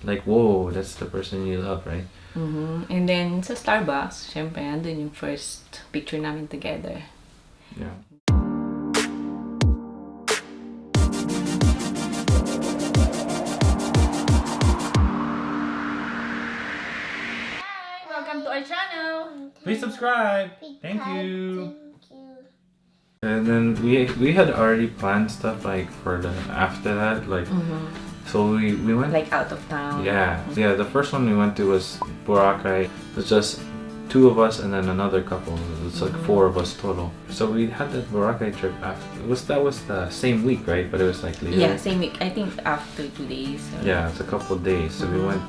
like, whoa, that's the person you love, right? And then sa Starbucks, syempre, andun yung first picture namin together. Yeah. Hi! Welcome to our channel! Please subscribe. Thank you. And then we had already planned stuff like for the after that, like so we went Like out of town. yeah. The first one we went to was Boracay. It was just two of us and then another couple. It's like four of us total. So we had that Boracay trip after. That was the same week, right? But it was like later. Yeah, same week. I think after 2 days. Yeah, it's a couple of days. So we went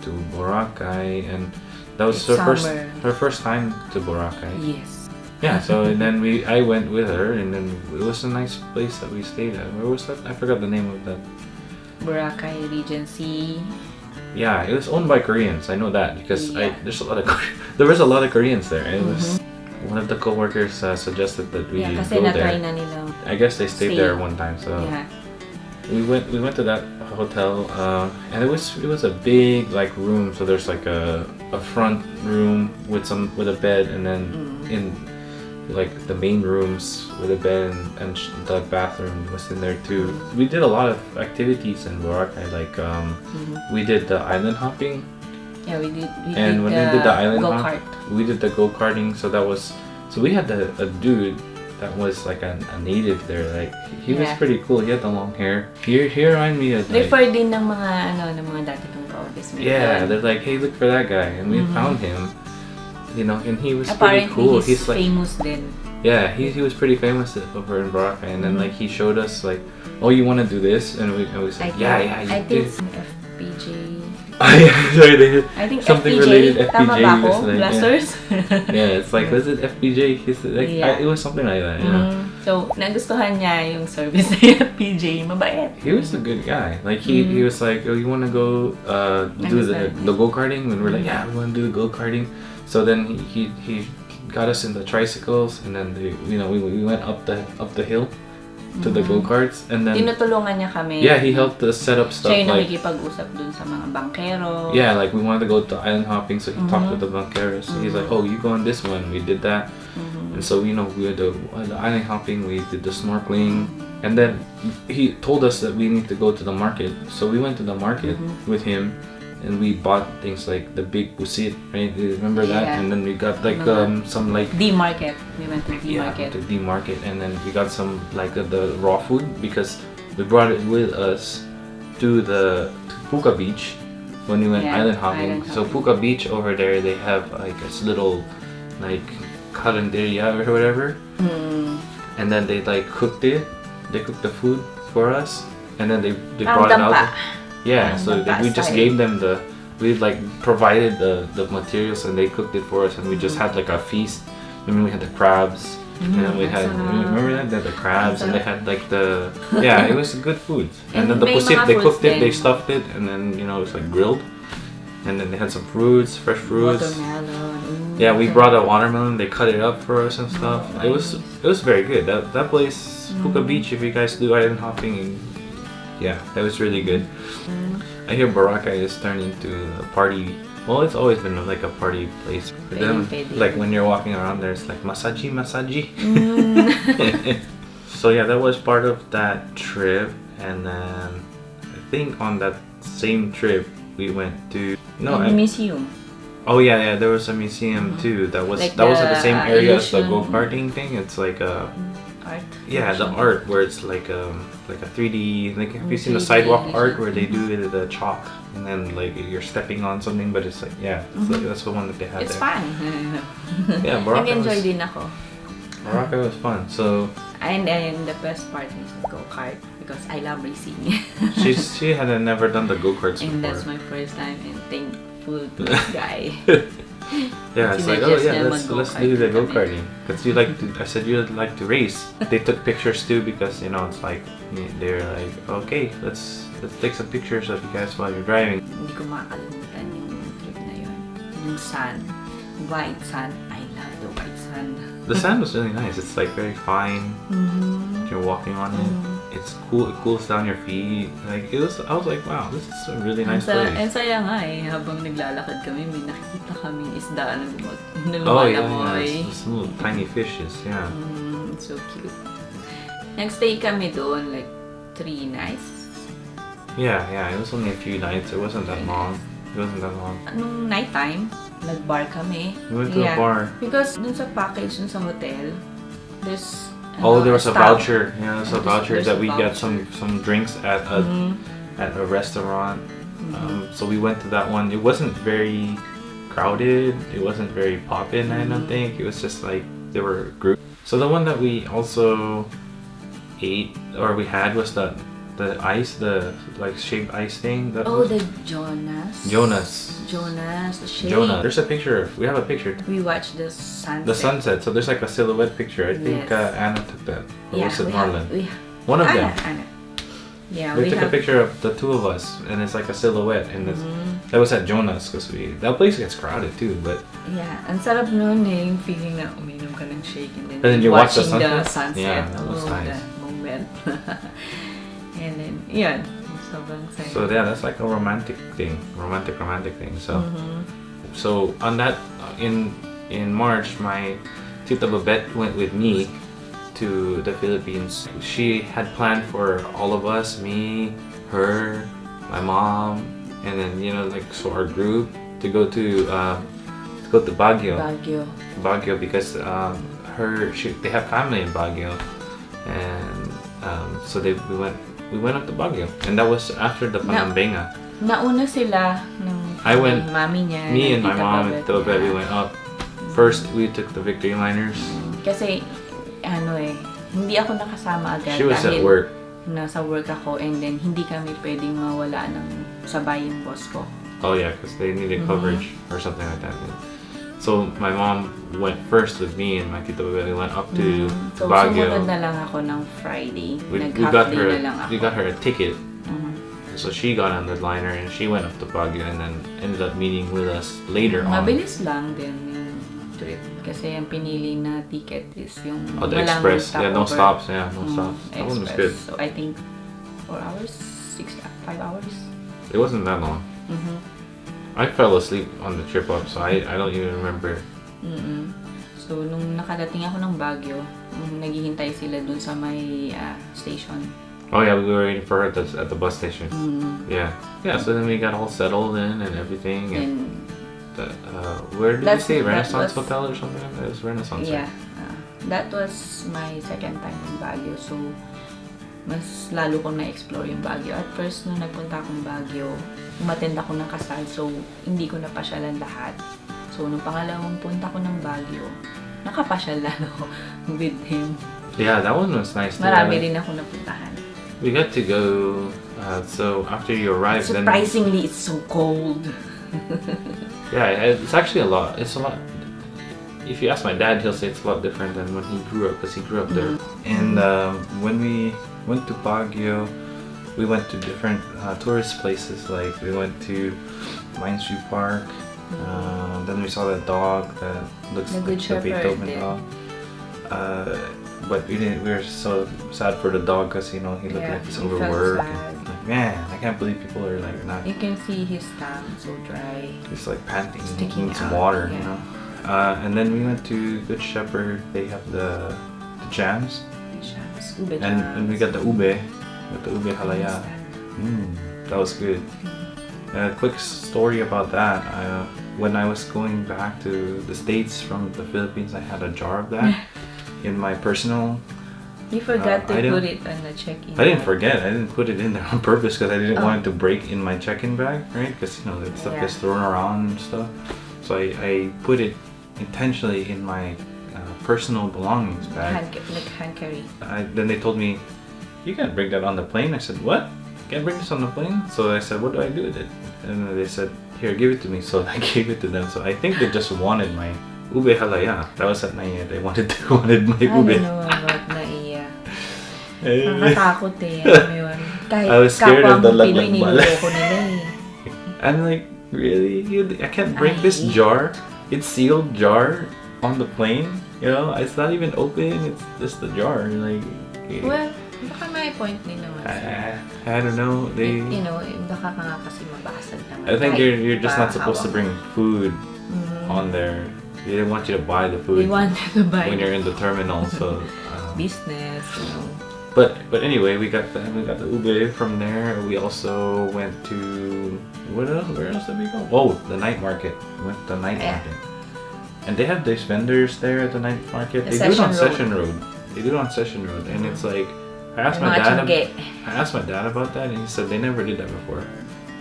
to Boracay and that was It's her first time to Boracay. Yes. Yeah, so and then I went with her and then it was a nice place that we stayed at. Where was that? I forgot the name of that. Boracay Regency. Yeah, it was owned by Koreans. I know that because Yeah. there was a lot of Koreans there. It was one of the coworkers suggested that we Yeah, kasi go na-try there. na nila. I guess they stayed Stay. there one time, so Yeah. we went to that hotel and it was a big like room. So there's like a front room with a bed and then in like the main rooms with a bed and the bathroom was in there too. We did a lot of activities in Boracay, like we did the island hopping. Yeah, we did When we did the island go-kart. we did the go-karting. So we had a dude that was like a native there. Like he was Yeah. pretty cool. He had the long hair. He reminded me of like, Refer din ng mga dati kong ka-office. yeah, they're like, hey, look for that guy, and we found him. You know, and he was Apparently, pretty cool. he's like famous din. yeah, he was pretty famous over in Boracay, and then like he showed us like, oh, you want to do this, and we said, yeah, you I do. think FPJ. Sorry, they did I think something FPJ. related FPJ. Tama ba ako? was like, Blasters? yeah, it's like, was it FPJ? He said, like, Yeah. it was something like that. Yeah. So, nagustuhan niya yung service ni FPJ. Mabait. He was a good guy. Like he was like, oh, you want to go do the go-karting? And we're like, yeah, we want to do the go-karting. So then he got us in the tricycles, and then we went up the hill to the go-karts, and then Tinutulungan niya kami. yeah, he helped us set up stuff Siya yung like nakikipag-usap dun sa mga bankero. yeah, like we wanted to go to island hopping, so he talked with the banqueros. He's like, oh, you go on this one. We did that, and so we did the island hopping. We did the snorkeling, and then he told us that we need to go to the market. So we went to the market with him, and we bought things like the big pusit, right? You remember that? Yeah. And then we got like some like D-Market. We went to D-Market. to D Market, and then we got some like the raw food because we brought it with us to Puka Beach when we went Yeah, island hopping. island So hopping. Puka Beach over there, they have like this little like carinderia or whatever, and then they like cooked it. They cooked the food for us, and then they brought it out. Yeah, so we just gave them we like provided the materials and they cooked it for us, and we just had like a feast. I mean, we had the crabs, and then we had remember that they had the crabs, and they had like yeah, it was good food. And then the may pusit, mga they fruits cooked it, they din. stuffed it, and then it was like grilled, and then they had some fruits, fresh fruits. Watermelon. Yeah, we brought a watermelon. They cut it up for us and stuff. It was very good. That place, Puka Beach. If you guys do island hopping, yeah, that was really good. I hear Boracay is turning into a party. Well, it's always been like a party place for them. Like when you're walking around there, it's like masaji. So yeah, that was part of that trip. And then I think on that same trip we went to museum. Oh yeah, there was a museum too. That was Like at the same area as the illusion. go-karting thing. It's like a Art. yeah, the art where it's like a 3D. Like have you seen the 3D sidewalk illusion. art where they do it with the chalk and then like you're stepping on something, but it's like yeah, it's like, that's the one that they had It's there. fun. Yeah, Boracay Nag-enjoy was, din ako. Boracay was fun. So And the best part is the go-kart because I love racing. she had never done the go-karts And before. that's my first time, and thankful to this guy. Yeah, it's like, oh Sinuggest yeah, niya let's mag-go-kart do the kami. go-karting. Because I said you'd like to race. They took pictures too because it's like they're like, okay, let's take some pictures of you guys while you're driving. Hindi ko makakalimutan yung trip na yun. Yung sand. White sand. I love the white sand. The sand was really nice. It's like very fine. You're walking on it. it's cool. It cools down your feet. Like it was. I was like, wow, this is a really nice And place. saya nga eh, habang naglalakad kami, may nakikita kami isda na Oh yeah, lumalamoy. it's little tiny fishes. Yeah. So cute. Nagstay kami doon like 3 nights. Yeah. It was only a few nights. It wasn't that long. It wasn't that long. Nung nighttime, nag-bar kami. We went to a bar. Because dun sa package dun sa hotel, there's There was a stop. voucher. Yeah, there's a voucher There's that a we get voucher. some drinks at a restaurant. So we went to that one. It wasn't very crowded. It wasn't very poppin'. I don't think it was just like there were groups. So the one that we also ate or we had was the ice, the like shaved ice thing. That was the Jonas, the shake. Jonah. There's a picture. We have a picture. We watched the sunset. The sunset. So there's like a silhouette picture. I think Yes. Anna took that. Or Yeah, was it we Marlon? have, One of them. Anna. Yeah, We we took a have. picture of the two of us, and it's like a silhouette, and that was at Jonas because that place gets crowded too. But Yeah, ang sarap nun eh, yung feeling na uminom ka ng shake and then you watch the watching sunset? sunset. Yeah, that was nice. The moment. And then, yun, sobrang saya. so yeah, that's like a romantic thing. So so on that in March, my Tita Babette went with me to the Philippines. She had planned for all of us, me, her, my mom, and then like so our group to go to Baguio. Baguio because they have family in Baguio, and so we went up to Baguio, and that was after the Panambenga. Nauna sila ng I went- mami niya. Me and ng my Tita mom Babette and Tita Babette, we went up. First, we took the Victory Liners. Kasi, hindi ako nakasama agad She was at dahil work. nasa work ako and then hindi kami pwedeng mawala ng sabay yung boss ko. Oh yeah, because they needed coverage or something like that. So my mom went first with me and my Tita Babette. We went up to So, Baguio. sumunod na lang ako ng Friday. We Nag-half got day her. na lang ako. We got her a ticket. Mhm. So she got on the liner and she went up to Baguio and then ended up meeting with us later on. Mabilis lang din yung trip. Kasi ang pinili na ticket is yung Oh, the walang express. Yeah, no stopover. stops. Yeah, no stops. That one was Express. good. So I think 4 hours, 5 hours. It wasn't that long. I fell asleep on the trip up, so I don't even remember. So nung nakadating ako ng Baguio, naghihintay sila dun sa may station. Oh yeah, we were waiting for her at the bus station. Yeah. So then we got all settled in and everything. And where did we stay? Renaissance Hotel or something? It was Renaissance. Yeah. That was my second time in Baguio. So mas lalo kong na-explore yung Baguio. At first, nung nagpunta akong Baguio, umattend ako ng kasal. So hindi ko napasyalan lahat. So nung pangalawang punta ko ng Baguio, nakapasyal lang ako with him. Yeah, that one was nice too. Marami rin ako napuntahan. We got to go. So after you arrived, Surprisingly, it's so cold. Yeah, it's actually a lot. It's a lot. If you ask my dad, he'll say it's a lot different than when he grew up, because he grew up there. And when we went to Baguio, we went to different tourist places. Like we went to Main Street Park. Then we saw that dog that looks The like Good the Shepherd, Beethoven yeah. dog. But we didn't. We were so sad for the dog because he looked like he's he felt overworked. sad. Like, man, I can't believe people are like not. You can see his tongue so dry. He's like panting, Sticking needs some out, water, yeah. And then we went to Good Shepherd. They have the jams, Ube and we got the ube, halaya. That was good. A quick story about that. When I was going back to the States from the Philippines, I had a jar of that in my personal. You forgot to I didn't- put it on the check-in. I didn't forget. I didn't put it in there on purpose because I didn't want it to break in my check-in bag, right? Because that stuff Yeah. gets thrown around and stuff. So I put it intentionally in my personal belongings bag. Hand carry. Then they told me, "You can't bring that on the plane." I said, "What? Can't bring this on the plane?" So I said, "What do I do with it?" And they said, "Here, give it to me." So I gave it to them. So I think they just wanted my ube halaya. That was at Naiya. They wanted my I ube. don't know about Naiya. Nakatakot eh. Alam mo yun. Kahit I was scared of the kapwa mo Pinoy, laglag niloloko nila eh. I'm like, really? I can't bring this jar? It's sealed jar on the plane? You know, it's not even open. It's just the jar. Like, okay. Well, Baka may point din naman. I don't know. They, you know, baka ka nga kasi mabasag naman. I think kahit you're just not supposed to hawak. bring food on there. They didn't want you to buy the food They wanted to buy when you're in the terminal. So. business, you know. But anyway, we got the ube from there. We also went to what else? Where else did we go? Oh, the night market. We went to the night market, and they have these vendors there at the night market. They do it on Session Road. They do it on Session Road, and it's like I asked my dad about that, and he said they never did that before.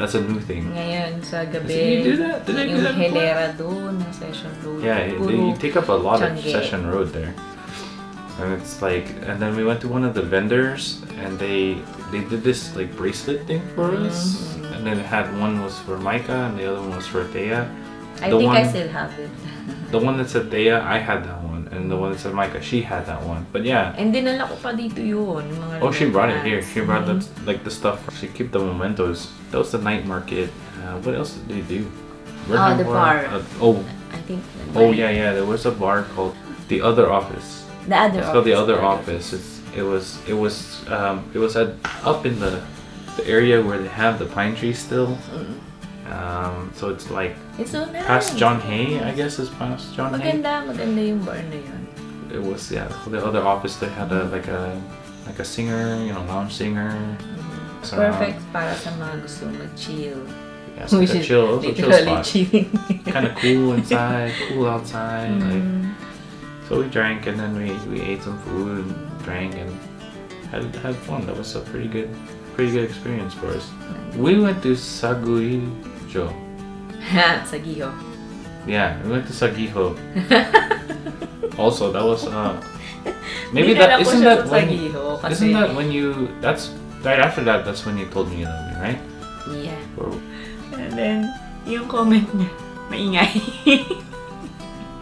That's a new thing. Ngayon sa gabi, Did you do that? Did they do that before? Hilera doon ng Session Road. Yeah, they take up a lot of Session Road there. And it's like, and then we went to one of the vendors, and they did this like bracelet thing for us, and then it had one was for Micah, and the other one was for Thea. I think I still have it. The one that said Thea, I had that one, and the one that said Micah, she had that one. But yeah. And dinala ko pa dito yun. Mga Oh, she brought it here. She brought that, like the stuff. She kept the mementos. That was the night market. What else did they do? The bar. I think. Oh yeah. There was a bar called The Other Office. It's called The Other Office. It was up in the area where they have the pine trees still. So it's like it's so nice. Past John Hay, I guess is past John Hay. Maganda yung bar na yun. It was The Other Office. They had a singer, you know, lounge singer. Perfect para sa mga gusto mag-chill. Yeah, so a chill spot. Chilling. Kind of cool inside, cool outside. Like, so we drank, and then we ate some food, and drank, and had fun. That was a pretty good experience for us. We went to Saguijo. Sagiho. Yeah, we went to Sagiho. Also, that was maybe that isn't that when you that's right after that. That's when you told me you love me, right? Yeah. And then yung comment niya, maingay.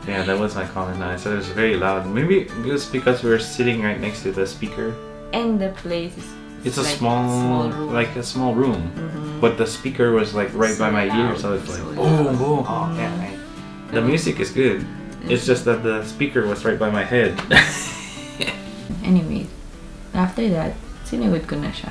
Yeah, that was my comment. I said it was very loud. Maybe it was because we were sitting right next to the speaker. And the place is it's a small room. Like a small room. But the speaker was like right by my ear, so it's like boom, boom. Oh yeah, the music is good. It's just that the speaker was right by my head. Anyway, after that, sinugod ko na siya.